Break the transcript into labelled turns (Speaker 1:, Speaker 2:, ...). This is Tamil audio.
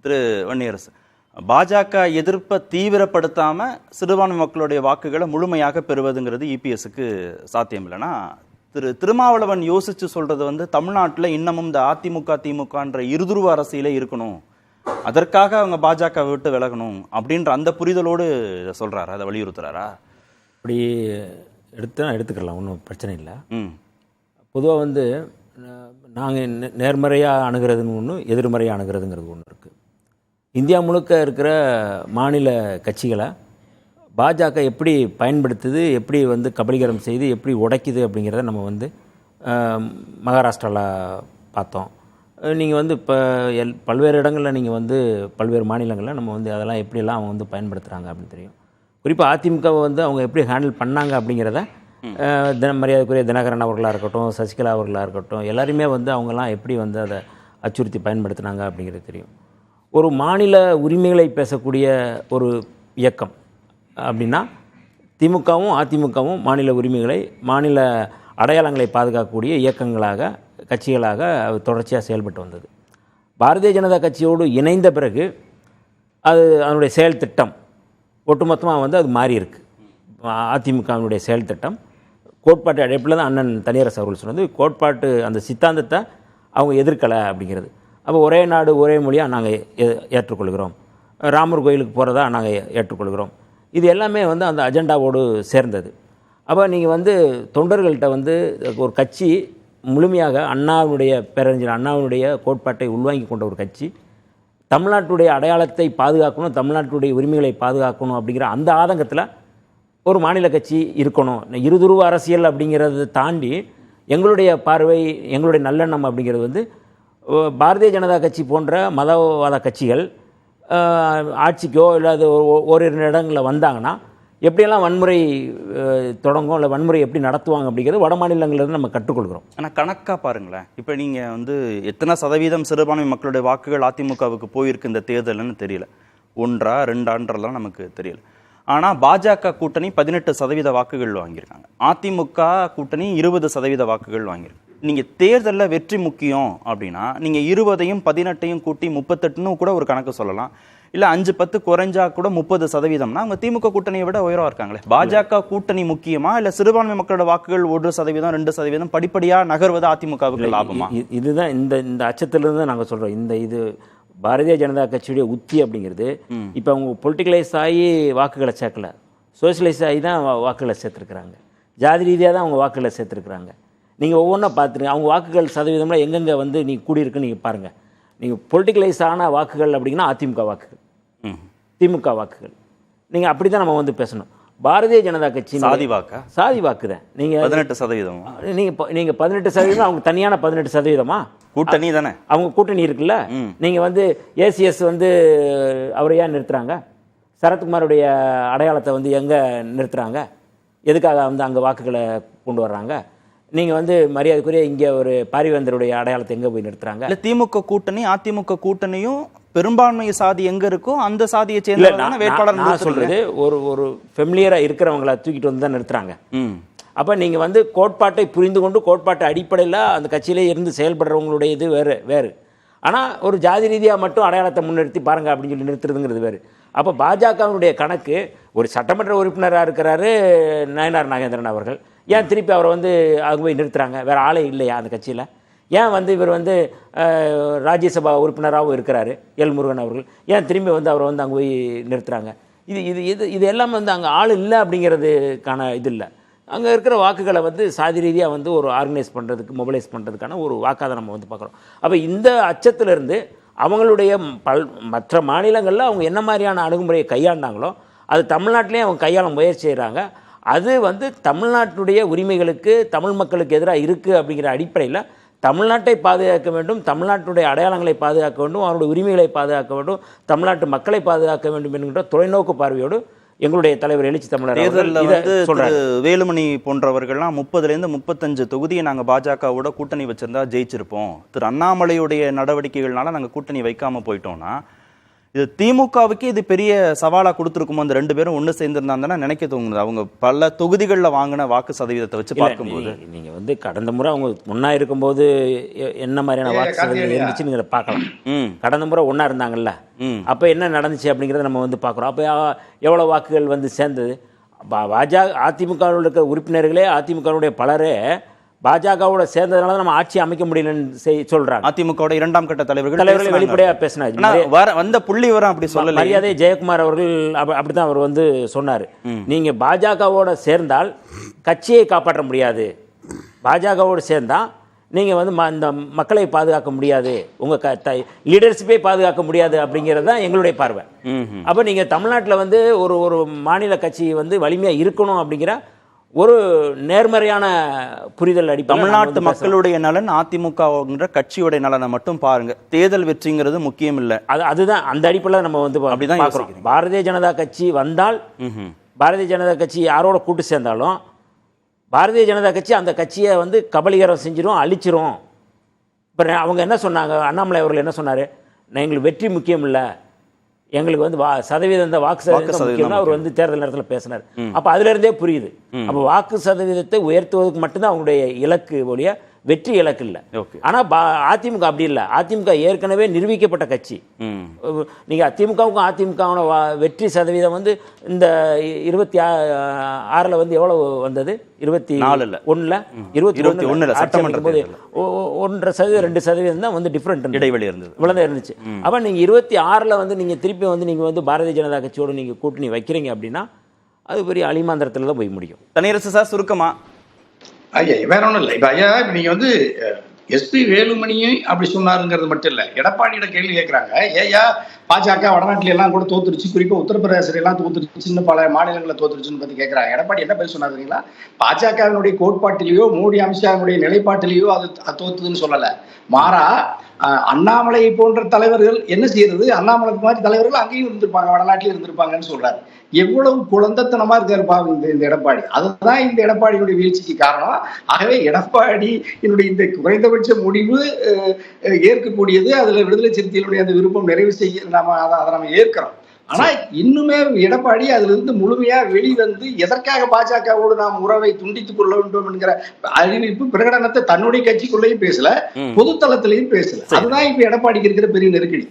Speaker 1: திரு வன்னியரசு, பாஜக எதிர்ப்பை தீவிரப்படுத்தாம சிறுபான்மை மக்களுடைய வாக்குகளை முழுமையாக பெறுவதுங்கிறது இபிஎஸ்க்கு சாத்தியம் இல்லைன்னா, திருமாவளவன் யோசிச்சு சொல்றது வந்து தமிழ்நாட்டில் இன்னமும் இந்த அதிமுக திமுகன்ற இருதுருவ அரசியலே இருக்கணும், அதற்காக அவங்க பாஜக விட்டு விலகணும் அப்படின்ற அந்த புரிதலோடு சொல்றாரு, அதை வலியுறுத்துறாரா?
Speaker 2: அப்படி எடுத்துக்கலாம், ஒன்றும் பிரச்சனை இல்லை. பொதுவாக வந்து நாங்கள் நேர்மறையாக அணுகிறதுன்னு ஒன்று, எதிர்மறையாக அணுகிறதுங்கிறது ஒன்று இருக்குது. இந்தியா முழுக்க இருக்கிற மாநில கட்சிகளை பாஜக எப்படி பயன்படுத்துது, எப்படி வந்து கபலீகரம் செய்து எப்படி உடைக்குது அப்படிங்கிறத நம்ம வந்து மகாராஷ்டிராவில் பார்த்தோம். நீங்கள் வந்து இப்போ பல்வேறு இடங்களில் நீங்கள் வந்து பல்வேறு மாநிலங்களில் நம்ம வந்து அதெல்லாம் எப்படியெல்லாம் அவங்க வந்து பயன்படுத்துகிறாங்க அப்படின்னு தெரியும். குறிப்பாக அதிமுகவை வந்து அவங்க எப்படி ஹேண்டில் பண்ணாங்க அப்படிங்கிறத மரியாதைக்குரிய தினகரன் அவர்களாக இருக்கட்டும், சசிகலா அவர்களாக இருக்கட்டும், எல்லாருமே வந்து அவங்கெல்லாம் எப்படி வந்து அதை அச்சுறுத்தி பயன்படுத்தினாங்க அப்படிங்கிறது தெரியும். ஒரு மாநில உரிமைகளை பேசக்கூடிய ஒரு இயக்கம் அப்படின்னா திமுகவும் அதிமுகவும் மாநில உரிமைகளை, மாநில அடையாளங்களை பாதுகாக்கக்கூடிய இயக்கங்களாக, கட்சிகளாக தொடர்ச்சியாக செயல்பட்டு வந்தது. பாரதிய ஜனதா கட்சியோடு இணைந்த பிறகு அதனுடைய செயல் திட்டம் ஒட்டுமொத்தமாக வந்து அது மாறி இருக்கு. அதிமுகவினுடைய செயல் திட்டம் கோட்பாட்டு அடைப்பில் தான் அண்ணன் தனியரசு அவர்கள் சொன்னது, கோட்பாட்டு அந்த சித்தாந்தத்தை அவங்க எதிர்க்கலை அப்படிங்கிறது. அப்போ ஒரே நாடு ஒரே மொழியாக நாங்கள் ஏற்றுக்கொள்கிறோம், ராமர் கோயிலுக்கு போகிறதா நாங்கள் ஏற்றுக்கொள்கிறோம், இது எல்லாமே வந்து அந்த அஜெண்டாவோடு சேர்ந்தது. அப்போ நீங்கள் வந்து தொண்டர்கள்ட்ட வந்து ஒரு கட்சி முழுமையாக அண்ணாவினுடைய பேரறிஞர் அண்ணாவினுடைய கோட்பாட்டை உள்வாங்கி கொண்ட ஒரு கட்சி தமிழ்நாட்டுடைய அடையாளத்தை பாதுகாக்கணும், தமிழ்நாட்டுடைய உரிமைகளை பாதுகாக்கணும் அப்படிங்கிற அந்த ஆதங்கத்தில் ஒரு மாநில கட்சி இருக்கணும். இருதுருவ அரசியல் அப்படிங்கிறத தாண்டி எங்களுடைய பார்வை, எங்களுடைய நல்லெண்ணம் அப்படிங்கிறது வந்து பாரதிய ஜனதா கட்சி போன்ற மதவாத கட்சிகள் ஆட்சிக்கோ இல்லாத ஓரிரு இடங்களில் வந்தாங்கன்னா எப்படியெல்லாம் வன்முறை தொடங்கும், இல்லை வன்முறை எப்படி நடத்துவாங்க அப்படிங்கிறது வட மாநிலங்களிலிருந்து நம்ம கற்றுக்கொள்கிறோம்.
Speaker 1: ஆனால் கணக்காக பாருங்களேன், இப்போ நீங்கள் வந்து எத்தனை சதவீதம் சிறுபான்மை மக்களுடைய வாக்குகள் அதிமுகவுக்கு போயிருக்கு இந்த தேர்தல்னு தெரியல, 1 2 நமக்கு தெரியல. ஆனால் பாஜக கூட்டணி 18% வாக்குகள் வாங்கியிருக்காங்க, அதிமுக கூட்டணி 20% வாக்குகள் வாங்கியிருக்கு. நீங்கள் தேர்தலில் வெற்றி முக்கியம் அப்படின்னா நீங்கள் 20ஐயும் 18ஐயும் கூட்டி 38ன்னு கூட ஒரு கணக்கு சொல்லலாம், இல்லை 5-10 குறைஞ்சா கூட 30%. அவங்க திமுக கூட்டணியை விட உயரா இருக்காங்களே. பாஜக கூட்டணி முக்கியமா, இல்லை சிறுபான்மை மக்களோட வாக்குகள் 1% 2% படிப்படியாக நகர்வது அதிமுகவுக்கு லாபமா?
Speaker 2: இதுதான் இந்த அச்சத்திலிருந்து தான் நாங்கள் சொல்கிறோம். இது பாரதிய ஜனதா கட்சியுடைய உத்தி அப்படிங்கிறது இப்போ அவங்க பொலிட்டிக்கலைஸ் ஆகி வாக்குகளை சேர்க்கல, சோசியலைஸ் ஆகி தான் வாக்குகளை சேர்த்துருக்குறாங்க, ஜாதி ரீதியாக தான் அவங்க வாக்குகளை சேர்த்துருக்குறாங்க. நீங்கள் ஒவ்வொன்றா பார்த்துருங்க, அவங்க வாக்குகள் சதவீதம்லாம் எங்கெங்கே வந்து நீங்கள் கூடியிருக்குன்னு நீங்கள் பாருங்கள். நீங்கள் பொலிட்டிக்கலைஸ் ஆன வாக்குகள் அப்படிங்கன்னா அதிமுக வாக்குகள், திமுக வாக்குகள், நீங்கள் அப்படி தான் நம்ம வந்து பேசணும். பாரதிய ஜனதா கட்சி
Speaker 1: சாதி வாக்கு,
Speaker 2: சாதி வாக்கு தான். நீங்கள்
Speaker 1: 18%,
Speaker 2: நீங்கள் 18%, அவங்க தனியான 18%மா?
Speaker 1: கூட்டணி தானே, அவங்க
Speaker 2: கூட்டணி இருக்குல்ல. நீங்கள் வந்து ஏசிஎஸ் வந்து அவரை ஏன் நிறுத்துறாங்க? சரத்குமாருடைய அடையாளத்தை வந்து எங்கே நிறுத்துறாங்க? எதுக்காக வந்து அங்கே வாக்குகளை கொண்டு வர்றாங்க? நீங்கள் வந்து மரியாதைக்குரிய இங்கே ஒரு பாரிவேந்தருடைய அடையாளத்தை எங்கே போய் நிறுத்துறாங்க?
Speaker 1: இல்லை திமுக கூட்டணி அதிமுக கூட்டணியும் பெரும்பான்மை சாதி எங்கே இருக்கோ அந்த சாதியை சேர்ந்த வேட்பாளர்.
Speaker 2: நான் சொல்கிறது ஒரு ஃபெமிலியராக இருக்கிறவங்களை தூக்கிட்டு வந்து தான் நிறுத்துறாங்க. அப்போ நீங்கள் வந்து கோட்பாட்டை புரிந்து கொண்டு கோட்பாட்டு அடிப்படையில் அந்த கட்சியிலே இருந்து செயல்படுறவங்களுடைய இது வேறு. ஆனால் ஒரு ஜாதி ரீதியாக மட்டும் அடையாளத்தை முன்னிறுத்தி பாருங்கள் அப்படின்னு சொல்லி நிறுத்துறதுங்கிறது வேறு. அப்போ பாஜகவினுடைய கணக்கு, ஒரு சட்டமன்ற உறுப்பினராக இருக்கிறாரு நயனார் நாகேந்திரன் அவர்கள், ஏன் திருப்பி அவரை வந்து அங்கே போய் நிறுத்துறாங்க? வேறு ஆளே இல்லையா அந்த கட்சியில்? ஏன் வந்து இவர் வந்து ராஜ்யசபா உறுப்பினராகவும் இருக்கிறாரு எல் முருகன் அவர்கள், ஏன் திரும்பி வந்து அவரை வந்து அங்கே போய் நிறுத்துறாங்க? இது எல்லாம் வந்து அங்கே ஆள் இல்லை அப்படிங்கிறதுக்கான இது இல்லை. அங்கே இருக்கிற வாக்குகளை வந்து சாதி ரீதியாக வந்து ஒரு ஆர்கனைஸ் பண்ணுறதுக்கு, மொபிலைஸ் பண்ணுறதுக்கான ஒரு வாக்காக தான் நம்ம வந்து பார்க்குறோம். அப்போ இந்த அச்சத்திலிருந்து அவங்களுடைய மற்ற மாநிலங்களில் அவங்க என்ன மாதிரியான அணுகுமுறையை கையாண்டாங்களோ அது தமிழ்நாட்டிலேயே அவங்க கையாள முயற்சி செய்கிறாங்க. அது வந்து தமிழ்நாட்டுடைய உரிமைகளுக்கு, தமிழ் மக்களுக்கு எதிராக இருக்குது அப்படிங்கிற அடிப்படையில் தமிழ்நாட்டை பாதுகாக்க வேண்டும், தமிழ்நாட்டுடைய அடையாளங்களை பாதுகாக்க வேண்டும், அவருடைய உரிமைகளை பாதுகாக்க வேண்டும், தமிழ்நாட்டு மக்களை பாதுகாக்க வேண்டும் என்கின்ற தொலைநோக்கு பார்வையோடு எங்களுடைய தலைவர் எழுச்சி தமிழர்
Speaker 1: வேலுமணி போன்றவர்கள்லாம் 30லேருந்து 35 தொகுதியை நாங்கள் பாஜகவோட கூட்டணி வச்சிருந்தா ஜெயிச்சிருப்போம், திரு அண்ணாமலையுடைய நடவடிக்கைகள்னால நாங்கள் கூட்டணி வைக்காம போயிட்டோம்னா இது திமுகவுக்கு இது பெரிய சவாலா கொடுத்துருக்குமோ அந்த 2 பேரும் ஒன்று சேர்ந்திருந்தாங்கன்னா நினைக்க தோணுது. அவங்க பல தொகுதிகளில் வாங்கின வாக்கு சதவீதத்தை வச்சு பார்க்கும்போது
Speaker 2: நீங்க வந்து கடந்த முறை அவங்க ஒன்னா இருக்கும்போது என்ன மாதிரியான வாக்கு சதவீதம் இருந்துச்சு நீங்க பார்க்கலாம். கடந்த முறை ஒன்னா இருந்தாங்கல்ல, அப்ப என்ன நடந்துச்சு அப்படிங்கிறத நம்ம வந்து பார்க்குறோம். அப்ப எவ்வளவு வாக்குகள் வந்து சேர்ந்தது? பாஜக அதிமுகவில் இருக்கிற உறுப்பினர்களே அதிமுகவுடைய பலரே பாஜகவோட சேர்ந்ததுனால நம்ம ஆட்சி அமைக்க முடியலன்னு சொல்றாங்க.
Speaker 1: அதிமுக 2ஆம் கட்ட
Speaker 2: தலைவர்கள் வெளிப்படையா பேசினார்.
Speaker 1: வந்த புள்ளி வரும் அப்படி சொல்லல.
Speaker 2: மரியாதை ஜெயக்குமார் அவர்கள் அப்படித்தான் அவர் வந்து சொன்னாரு, நீங்க பாஜகவோட சேர்ந்தால் கட்சியை காப்பாற்ற முடியாது, பாஜகவோடு சேர்ந்தா நீங்க வந்து இந்த மக்களை பாதுகாக்க முடியாது, உங்க லீடர்ஷிப்பை பாதுகாக்க முடியாது அப்படிங்கிறது தான் எங்களுடைய பார்வை. அப்ப நீங்க தமிழ்நாட்டில் வந்து ஒரு மாநில கட்சி வந்து வலிமையா இருக்கணும் அப்படிங்கிற ஒரு நேர்மறையான புரிதல் அடிப்படையில்
Speaker 1: தமிழ்நாட்டு மக்களுடைய நலன் அதிமுகங்கிற கட்சியோட நலனை மட்டும் பாருங்க. தேர்தல் வெற்றிங்கிறது முக்கியம் இல்லை.
Speaker 2: அதுதான் அந்த அடிப்படையில் நம்ம வந்து அப்படிதான் பார்க்கிறோம். பாரதிய ஜனதா கட்சி வந்தால், பாரதிய ஜனதா கட்சி யாரோட கூட்டு சேர்ந்தாலும் பாரதிய ஜனதா கட்சி அந்த கட்சியை வந்து கபலீகரம் செஞ்சிடும், அழிச்சிரும். இப்போ அவங்க என்ன சொன்னாங்க, அண்ணாமலை அவர்கள் என்ன சொன்னார், எங்களுக்கு வெற்றி முக்கியம் இல்லை, எங்களுக்கு வந்து சதவீதம் இந்த வாக்கு சதவீதம் அவர் வந்து தேர்தல் நேரத்தில் பேசினார். அப்போ அதுல இருந்தே புரியுது, அப்போ வாக்கு சதவீதத்தை உயர்த்துவதற்கு மட்டும்தான் அவங்களுடைய இலக்கு ஒழிய வெற்றி இலக்கு இல்லை. ஆனா அதிமுக அப்படி இல்லை. அதிமுக ஏற்கனவே நிரூபிக்கப்பட்ட கட்சி. நீங்க திமுகவுக்கும் அதிமுக வெற்றி சதவீதம் வந்து இந்த 26 வந்து எவ்வளவு வந்தது, 24 21 சட்டமன்ற போது 1.5% 2% தான் வந்து டிஃபரெண்ட்
Speaker 1: இடைவெளி இருந்தது,
Speaker 2: இவ்வளவுதான் இருந்துச்சு. அப்ப நீங்க 26 வந்து நீங்க திருப்பி வந்து நீங்க வந்து பாரதிய ஜனதா கட்சியோட நீங்க கூட்டணி வைக்கிறீங்க அப்படின்னா அது பெரிய அலிமாந்திரத்துல தான் போய் முடியும்.
Speaker 1: தனியரசு சார் சுருக்கமா.
Speaker 3: ஐயா வேற ஒன்றும் இல்லை. இப்போ ஐயா நீங்க வந்து எஸ்பி வேலுமணியும் அப்படி சொன்னாருங்கிறது மட்டும் இல்லை, எடப்பாடியோட கேள்வி கேட்குறாங்க, ஏயா பாஜக வடநாட்டில எல்லாம் கூட தோத்துருச்சு, குறிப்பாக உத்தரப்பிரதேசம் எல்லாம் தோத்துருச்சு, இன்னும் பல மாநிலங்களில் தோத்துருச்சுன்னு பற்றி கேட்குறாங்க. எடப்பாடி என்ன பேர் சொன்னாருங்களா, பாஜகவினுடைய கோட்பாட்டிலேயோ மோடி அமித்ஷாவினுடைய நிலைப்பாட்டிலேயோ அது தோத்துதுன்னு சொல்லலை. மாறா அண்ணாமலை போன்ற தலைவர்கள் என்ன செய்யறது, அண்ணாமலை மாதிரி தலைவர்கள் அங்கேயும் இருந்திருப்பாங்க, வடநாட்டிலும் இருந்திருப்பாங்கன்னு சொல்றாரு. எவ்வளவு குழந்தைத்தனமா இருக்காருப்பா இந்த எடப்பாடி. அதுதான் இந்த எடப்பாடியுடைய வீழ்ச்சிக்கு காரணம். ஆகவே எடப்பாடி என்னுடைய இந்த குறைந்தபட்ச முடிவு ஏற்கக்கூடியது, அதுல விடுதலை சிறுத்தைகளுடைய அந்த விருப்பம் நிறைவு செய்ய அதை நம்ம ஏற்கிறோம். ஆனா இன்னுமே எடப்பாடி அதுல இருந்து முழுமையா வெளிவந்து எதற்காக பாஜகவோடு நாம் உறவை துண்டித்துக் கொள்ள வேண்டும் என்கிற அறிவிப்பு பிரகடனத்தை தன்னுடைய கட்சிக்குள்ளேயும் பேசல, பொதுத்தளத்திலையும் பேசல. அதுதான் இப்ப எடப்பாடிக்கு இருக்கிற பெரிய நெருக்கடி.